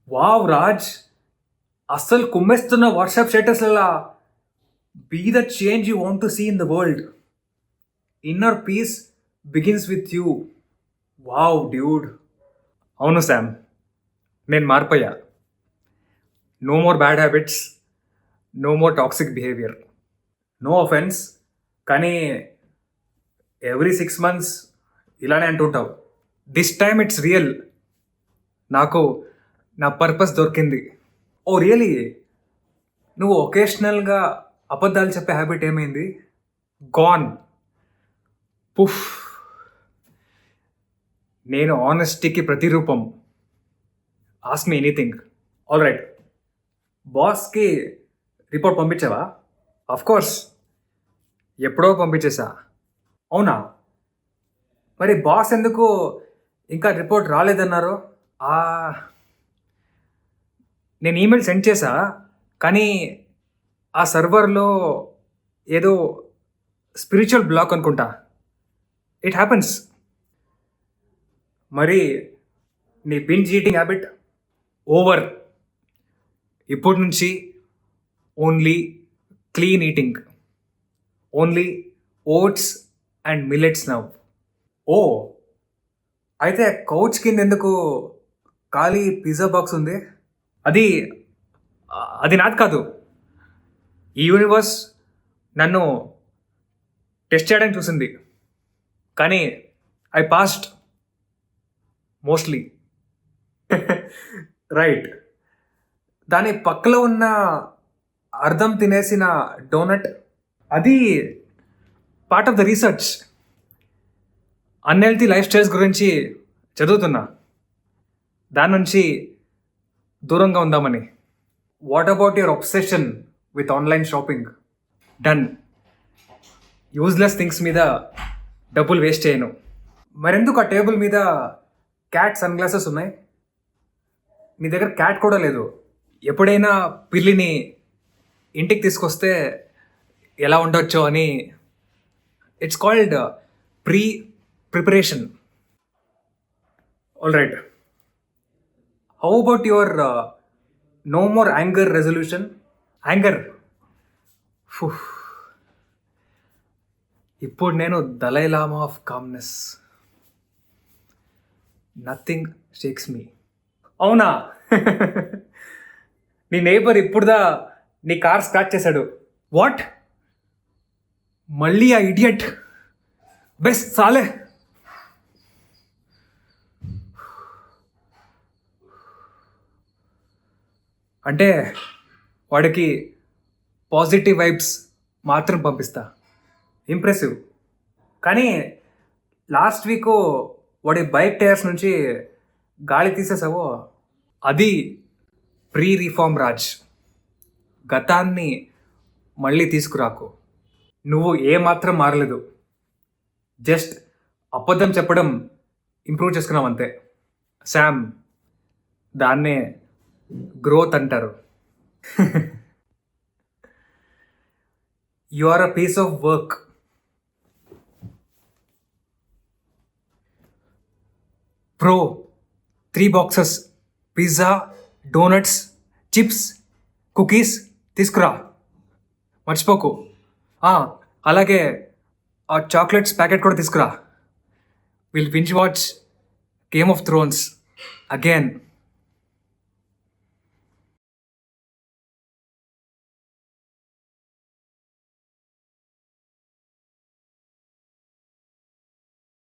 Wow Raj, అస్సలు కుమ్మేస్తున్న WhatsApp స్టేటస్లలో be the change you want to see in the world. Inner peace begins with you. Wow dude. అవును Sam, నేను మారిపోయా. No more bad habits, no more toxic behaviour. No offence, కానీ every 6 months ఇలానే అంటుంటావు. This time it's real. నాకు నా purpose దొరికింది. Oh really? నువ్వు ఒకేషనల్గా అబద్ధాలు చెప్పే హ్యాబిట్ ఏమైంది? గాన్. పుఫ్. నేను ఆనెస్టీకి ప్రతిరూపం. Ask me anything. All right, బాస్కి రిపోర్ట్ పంపించావా? కోర్స్, ఎప్పుడో పంపించేసా. అవునా? మరి బాస్ ఎందుకు ఇంకా రిపోర్ట్ రాలేదన్నారు? ఆ, నేను ఈమెయిల్ సెండ్ చేశా, కానీ ఆ సర్వర్లో ఏదో స్పిరిచువల్ బ్లాక్ అనుకుంటా. It happens. మరి నీ బింజ్ ఈటింగ్ హ్యాబిట్ ఓవర్. ఇప్పటి నుంచి only clean eating, only oats and millets now. Oh, అయితే కౌచ్ కింద ఎందుకు ఖాళీ పిజ్జా బాక్స్ ఉంది? అది అది నాది కాదు. ఈ యూనివర్స్ నన్ను టెస్ట్ చేయడానికి చూసింది, కానీ ఐ పాస్డ్ మోస్ట్లీ. రైట్. దాని పక్కలో ఉన్న అర్థం తినేసిన డోనట్, అది part of the research. Unhealthy life styles గురించి చదువుతున్నా, దాని నుంచి దూరంగా ఉందామని. What about your obsession with online shopping? Done. Useless things మీద డబ్బులు వేస్ట్ చేయను. మరెందుకు ఆ టేబుల్ మీద క్యాట్ సన్ గ్లాసెస్ ఉన్నాయి? నీ దగ్గర క్యాట్ కూడా లేదు. ఎప్పుడైనా పిల్లిని ఇంటికి తీసుకొస్తే ఎలా ఉండొచ్చో అని. It's called preparation. All right, how about your no more anger resolution? Anger, ఇప్పుడు నేను Dalai Lama of calmness. Nothing shakes me. అవునా? నీ నేబర్ ఇప్పుడుదా నీ కార్ స్క్రాచ్ చేశాడు. వాట్? మళ్ళీ ఆ ఇడియట్. బెస్ట్ సాలే. అంటే వాడికి పాజిటివ్ వైబ్స్ మాత్రం పంపిస్తా. ఇంప్రెసివ్. కానీ లాస్ట్ వీక్ వాడి బైక్ టైర్స్ నుంచి గాలి తీసేసావో, అది ప్రీ రిఫార్మ్ రాజ్. గతాన్ని మళ్ళీ తీసుకురాకు. నువ్వు ఏమాత్రం మారలేదు. జస్ట్ అబద్ధం చెప్పడం ఇంప్రూవ్ చేసుకున్నావు అంతే. శామ్, దాన్నే గ్రోత్ అంటారు. You are a piece of work. Bro, 3 boxes pizza, donuts, chips, cookies తీసుకురా, మర్చిపోకు. అలాగే ఆ చాక్లెట్స్ ప్యాకెట్ కూడా తీసుకురా. Will binge watch Game of Thrones again.